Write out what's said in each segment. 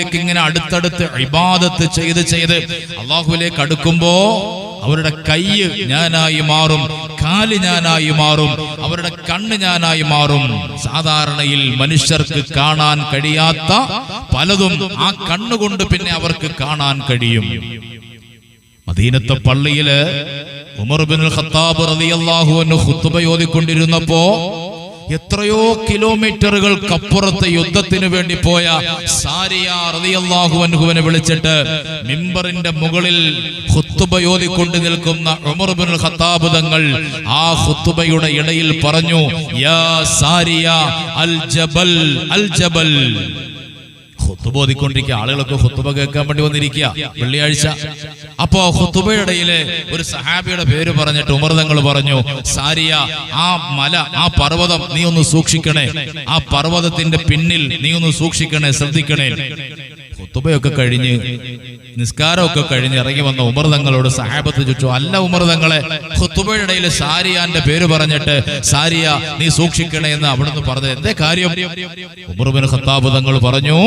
ഇങ്ങനെ അടുത്തടുത്ത് ഇബാദത്ത് ചെയ്ത് അള്ളാഹുവിലേക്ക് അടുക്കുമ്പോ അവരുടെ കൈ ഞാനായി മാറും, കാല് ഞാനായി മാറും, അവരുടെ കണ്ണ് ഞാനായി മാറും. സാധാരണയിൽ മനുഷ്യർക്ക് കാണാൻ കഴിയാത്ത പലതും ആ കണ്ണുകൊണ്ട് പിന്നെ അവർക്ക് കാണാൻ കഴിയും. മദീനത്തെ പള്ളിയില് ഉമർ ഇബ്നുൽ ഖത്താബ് റളിയല്ലാഹു അൻഹു ഖുത്ബ ഓതിക്കൊണ്ടിരുന്നപ്പോ എത്രയോ കിലോമീറ്ററുകൾക്കപ്പുറത്ത് യുദ്ധത്തിന് വേണ്ടി പോയ സാരിയ റളിയല്ലാഹു അൻഹുവിനെ വിളിച്ചിട്ട് മിമ്പറിന്റെ മുകളിൽ ഖുത്ബ ഓതിക്കൊണ്ട് നിൽക്കുന്ന ഉമർ ഇബ്നുൽ ഖത്താബ് തങ്ങൾ ആ ഖുത്ബയുടെ ഇടയിൽ പറഞ്ഞു, യാ സാരിയ അൽ ജബൽ അൽ ജബൽ. ഖുത്ബ ഓതിക്കൊണ്ടിരിക്കുക, ആളുകളൊക്കെ ഖുത്ബ കേൾക്കാൻ വേണ്ടി വന്നിരിക്കുക വെള്ളിയാഴ്ച. അപ്പോ ഖുത്ബയുടെ ഇടയില് ഒരു സഹാബിയുടെ പേര് പറഞ്ഞിട്ട് ഉമർ തങ്ങൾ പറഞ്ഞു, സാരിയ, ആ മല, ആ പർവ്വതം നീ ഒന്ന് സൂക്ഷിക്കണേ, ആ പർവ്വതത്തിന്റെ പിന്നിൽ നീ ഒന്ന് സൂക്ഷിക്കണേ, ശ്രദ്ധിക്കണേ. ഖുത്ബയൊക്കെ കഴിഞ്ഞ് നിസ്കാരമൊക്കെ കഴിഞ്ഞ് ഇറങ്ങി വന്ന ഉമർ തങ്ങളോട് സഹാബത്ത് ചോദിച്ചു, അല്ല ഉമർ തങ്ങളെ, ഖുത്ബയുടെ ഇടയിൽ സാരിയാന്റെ പേര് പറഞ്ഞിട്ട് സാരിയ നീ സൂക്ഷിക്കണേ എന്ന് അവിടുന്ന് പറഞ്ഞത് എന്തേ കാര്യം? ഉമർ ഇബ്നുൽ ഖത്താബ് തങ്ങൾ പറഞ്ഞു,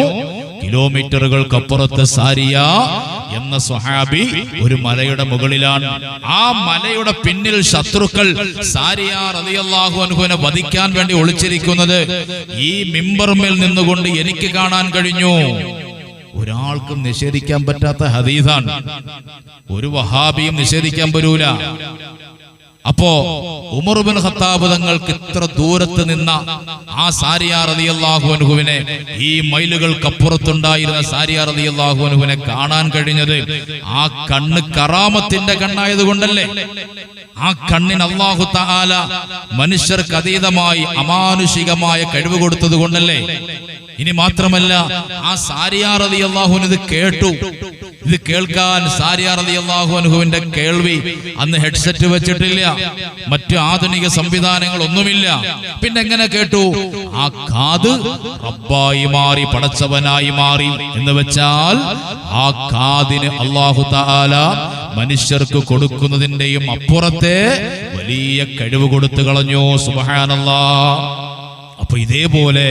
കിലോമീറ്ററുകൾക്കപ്പുറത്ത് സാരിയ എന്ന സ്വഹാബി ഒരു മലയുടെ മുകളിലാണ്. ആ മലയുടെ പിന്നിൽ ശത്രുക്കൾ സാരിയ റളിയല്ലാഹു അൻഹുവിനെ വധിക്കാൻ വേണ്ടി ഒളിച്ചിരിക്കുന്നത് ഈ മിമ്പർമേൽ നിന്നുകൊണ്ട് എനിക്ക് കാണാൻ കഴിഞ്ഞു. ഒരാൾക്കും നിഷേധിക്കാൻ പറ്റാത്ത ഹദീസാണ്, ഒരു വഹാബിയും നിഷേധിക്കാൻ പറ്റൂല. അപ്പോ ഉമർ ഇബ്നുൽ ഖത്താബ് തങ്ങൾക്ക് ഇത്ര ദൂരത്ത് നിന്ന ആ സാരിയ റളിയല്ലാഹു അൻഹുവിനെ, ഈ മൈലുകൾക്കപ്പുറത്തുണ്ടായിരുന്ന സാരിയ റളിയല്ലാഹു അൻഹുവിനെ കാണാൻ കഴിഞ്ഞത് ആ കണ്ണ് കറാമത്തിന്റെ കണ്ണായതുകൊണ്ടല്ലേ? ആ കണ്ണിന് അല്ലാഹു തആല മനുഷ്യർക്ക് അതീതമായി അമാനുഷികമായ കഴിവ് കൊടുത്തത് കൊണ്ടല്ലേ? ഇനി മാത്രമല്ല, ആ സാരിയ റളിയല്ലാഹു അൻഹു ഇത് കേട്ടു. ഇത് കേൾക്കാൻ സാരിയ റളിയല്ലാഹു അൻഹുവിന്റെ കേൾവി അന്ന് ഹെഡ്സെറ്റ് വെച്ചിട്ടില്ല, മറ്റു ആധുനിക സംവിധാനങ്ങൾ ഒന്നുമില്ല. പിന്നെ എങ്ങനെ കേട്ടു? ആ കാത് റബ്ബായി മാറി, പടച്ചവനായി മാറി എന്ന് വെച്ചാൽ ആ കാതിന് അല്ലാഹു തആല മനുഷ്യർക്ക് കൊടുക്കുന്നതിന്റെയും അപ്പുറത്തെ വലിയ കഴിവ് കൊടുത്തു കളഞ്ഞു. സുബ്ഹാനല്ലാഹ്. അപ്പൊ ഇതേപോലെ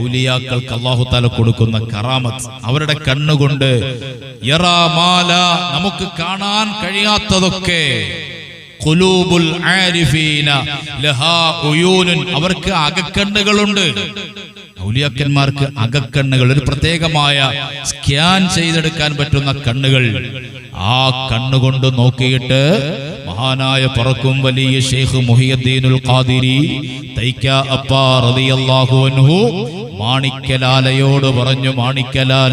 ഔലിയാക്കൾക്ക് അല്ലാഹു തആല കൊടുക്കുന്ന കറാമത്ത്, അവരുടെ കണ്ണുകൊണ്ട് യറാ മാല, നമുക്ക് കാണാൻ കഴിയാത്തതൊക്കെ. ഖുലൂബുൽ ആരിഫീന ലഹാ ഉയൂനുൻ, അവർക്ക് അകക്കണ്ണുകളുണ്ട്. ഔലിയാക്കന്മാർക്ക് അകക്കണ്ണുകൾ, ഒരു പ്രത്യേകമായ സ്കാൻ ചെയ്തെടുക്കാൻ പറ്റുന്ന കണ്ണുകൾ. ആ കണ്ണുകൊണ്ട് നോക്കിയിട്ട് മഹാനായ പറക്കും വലിയ ശൈഖ് മുഹിയുദ്ദീനുൽ ഖാദിരി തൈക്ക അപ്പ റളിയല്ലാഹു അൻഹു മാണിക്കലാലയോട് പറഞ്ഞു, മാണിക്കലാല